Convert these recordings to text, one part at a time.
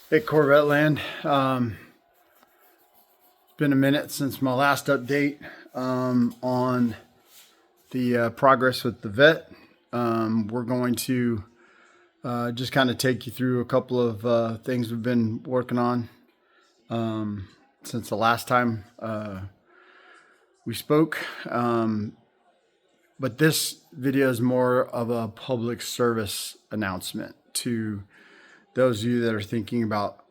Hey, Corvette Land. It's been a minute since my last update on the progress with the vet. We're going to just kind of take you through a couple of things we've been working on since the last time we spoke. But this video is more of a public service announcement to those of you that are thinking about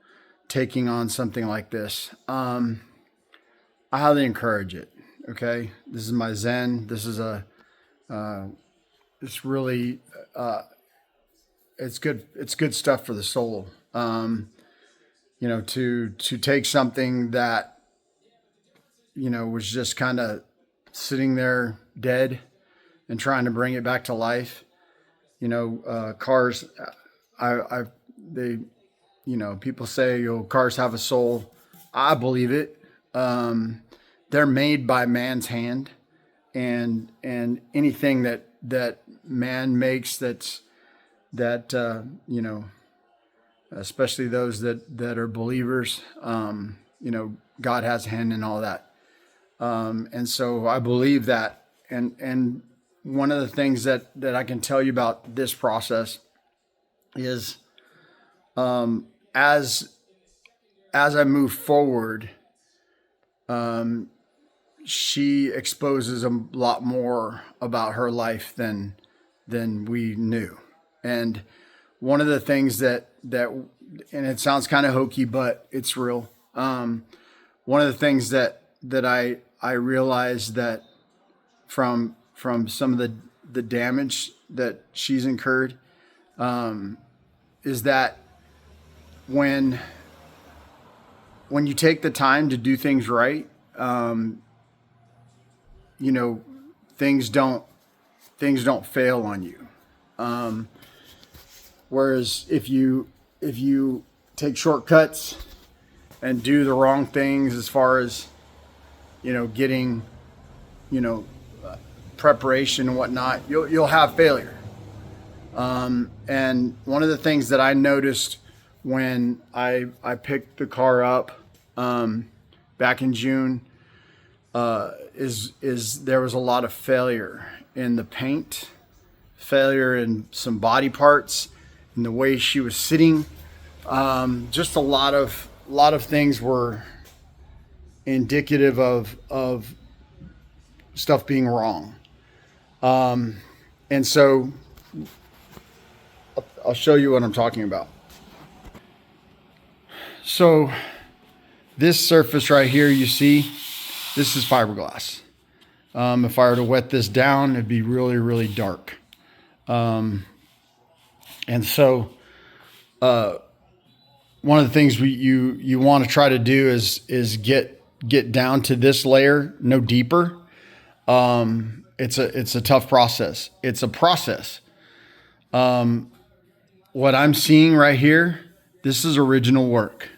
taking on something like this. I highly encourage it. Okay, this is my Zen. This is it's really, it's good. It's good stuff for the soul. To take something that was just kind of sitting there dead and trying to bring it back to life. Cars. They, people say, cars have a soul. I believe it. They're made by man's hand, and anything that man makes especially those that are believers, God has a hand in all that. And so I believe that. And one of the things that I can tell you about this process is, as I move forward, she exposes a lot more about her life than we knew. And one of the things that and it sounds kind of hokey, but it's real. One of the things that I realized that from some of the damage that she's incurred, is that when you take the time to do things right, things don't fail on you. Whereas if you take shortcuts and do the wrong things as far as getting preparation and whatnot, you'll have failure. And one of the things that I noticed when I picked the car up back in June is there was a lot of failure in the paint, failure in some body parts, in the way she was sitting. Just a lot of things were indicative of stuff being wrong. And so I'll show you what I'm talking about. So this surface right here, you see, this is fiberglass. If I were to wet this down, it'd be really, really dark. And so one of the things you want to try to do is get down to this layer, no deeper. It's a tough process. It's a process. What I'm seeing right here, this is original work,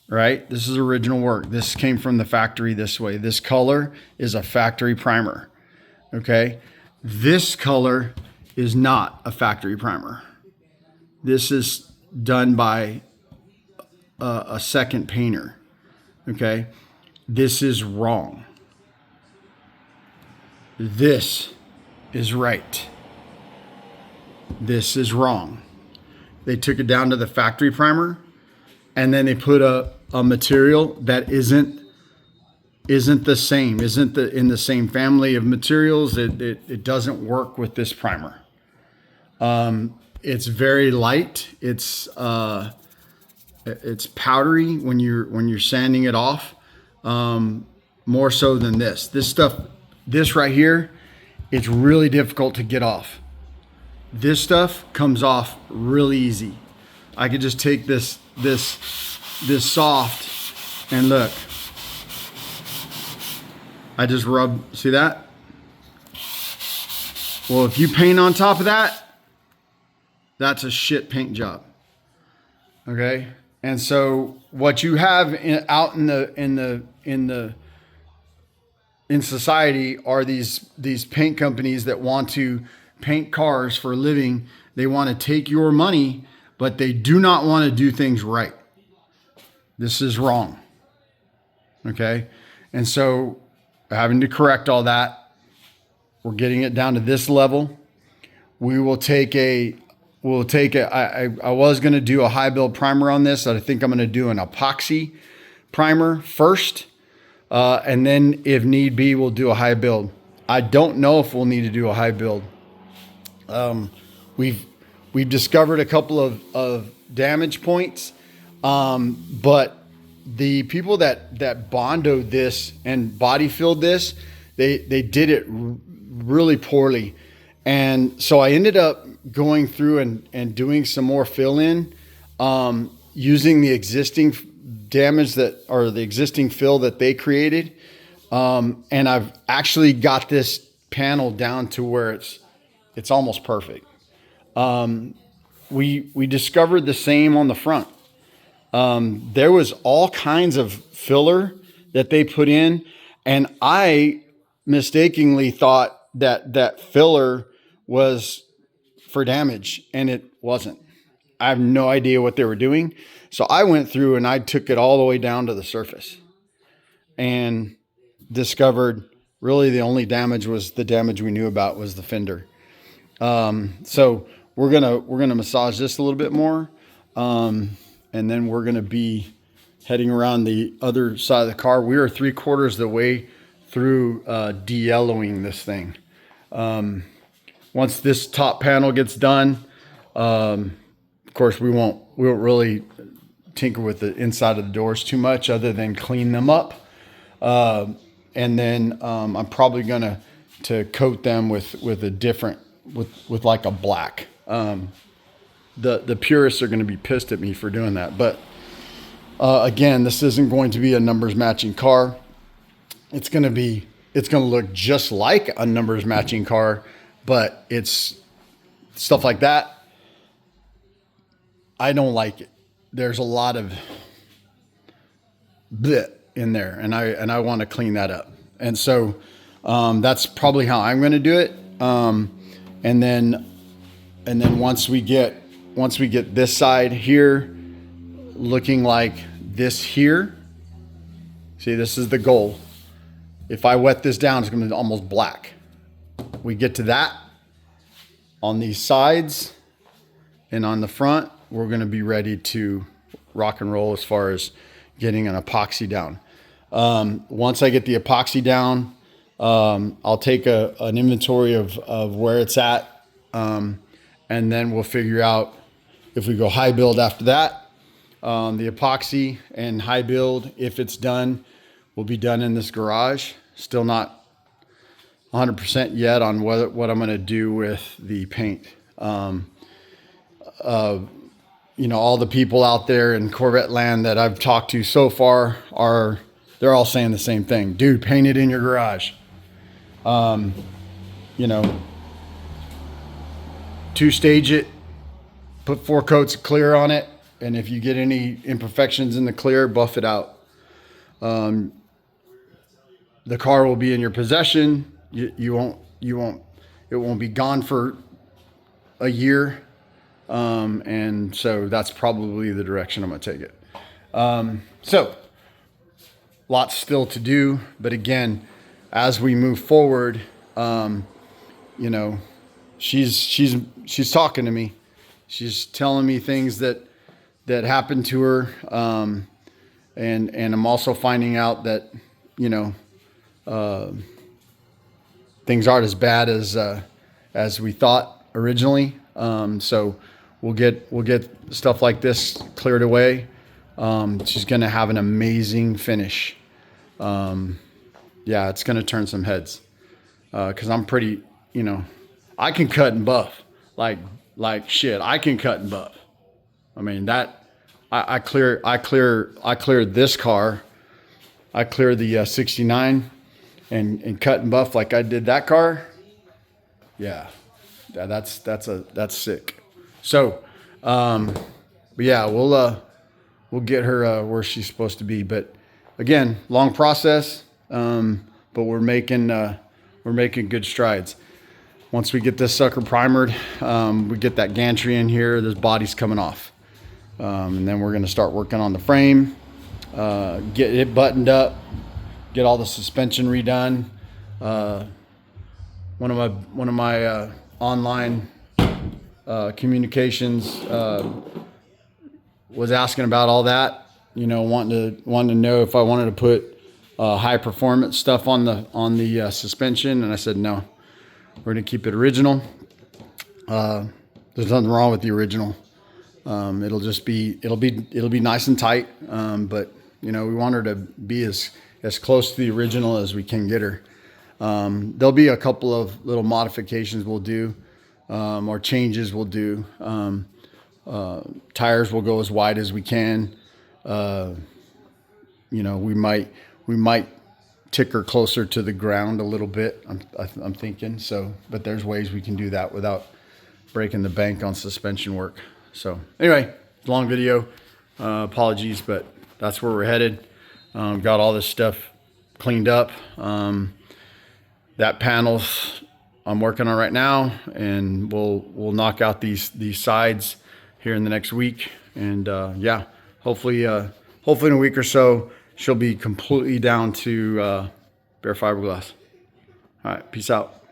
right? This is original work. This came from the factory this way. This color is a factory primer, okay? This color is not a factory primer. This is done by a second painter, okay? This is wrong. This is right. This is wrong. They took it down to the factory primer, and then they put a material that isn't the same, isn't in the same family of materials. It doesn't work with this primer. It's very light. It's powdery when you're sanding it off, more so than this. This right here, it's really difficult to get off. This stuff comes off really easy. I could just take this soft and look. I just rub, see that? Well, if you paint on top of that, that's a shit paint job. Okay? And so what you have out in society are these paint companies that want to paint cars for a living. They want to take your money, but they do not want to do things right. This is wrong. Okay. And so having to correct all that, we're getting it down to this level. We will take I was going to do a high build primer on this. I think I'm going to do an epoxy primer first. And then if need be, we'll do a high build. I don't know if we'll need to do a high build. We've discovered a couple of damage points. But the people that bondoed this and body filled this, they did it really poorly. And so I ended up going through and doing some more fill in, using the existing damage the existing fill that they created. And I've actually got this panel down to where it's almost perfect. We discovered the same on the front. There was all kinds of filler that they put in, and I mistakenly thought that filler was for damage, and it wasn't. I have no idea what they were doing. So I went through and I took it all the way down to the surface and discovered really the only damage was the damage we knew about was the fender. So we're gonna massage this a little bit more. And then we're going to be heading around the other side of the car. We are 3/4 of the way through de-yellowing this thing. Once this top panel gets done, of course, we won't really tinker with the inside of the doors too much other than clean them up. And then I'm probably going to coat them with a different, with like a black. The purists are going to be pissed at me for doing that. But again, this isn't going to be a numbers matching car. It's going to look just like a numbers matching car, but it's stuff like that. I don't like it. There's a lot of bleh in there, and I want to clean that up. And so that's probably how I'm going to do it. And then once we get this side here looking like this here, see, this is the goal. If I wet this down, it's going to be almost black. We get to that on these sides and on the front, we're going to be ready to rock and roll as far as getting an epoxy down. Once I get the epoxy down, I'll take an inventory of where it's at. And then we'll figure out if we go high build after that. The epoxy and high build, if it's done, will be done in this garage. Still not 100% yet on what I'm going to do with the paint. All the people out there in Corvette land that I've talked to so far they're all saying the same thing. Dude, paint it in your garage. Two-stage it, put 4 coats of clear on it, and if you get any imperfections in the clear, buff it out. The car will be in your possession. It won't be gone for a year. And so that's probably the direction I'm going to take it. So lots still to do, but again, as we move forward, she's talking to me. She's telling me things that happened to her. And I'm also finding out that, things aren't as bad as we thought originally. So we'll get stuff like this cleared away. She's going to have an amazing finish. It's going to turn some heads. 'Cause I'm pretty, I can cut and buff like shit. I can cut and buff. I mean, I cleared this car. I cleared the 69 and cut and buff like I did that car. Yeah. That's sick. So, but yeah, we'll get her where she's supposed to be. But again, long process. But we're making good strides. once we get this sucker primered, we get that gantry in here, this body's coming off. And then we're gonna start working on the frame, get it buttoned up, get all the suspension redone. One of my online communications was asking about all that, you know, wanting to know if I wanted to put high performance stuff on the suspension, and I said no. We're gonna keep it original. There's nothing wrong with the original. It'll be nice and tight, but you know, we want her to be as close to the original as we can get her. There'll be a couple of little modifications we'll do, or changes we'll do. Tires will go as wide as we can. You know, we might tick her closer to the ground a little bit. I'm thinking so, but there's ways we can do that without breaking the bank on suspension work. So anyway, long video. Apologies, but that's where we're headed. Got all this stuff cleaned up. That panels I'm working on right now, and we'll knock out these sides here in the next week. And yeah, hopefully in a week or so, she'll be completely down to bare fiberglass. All right, peace out.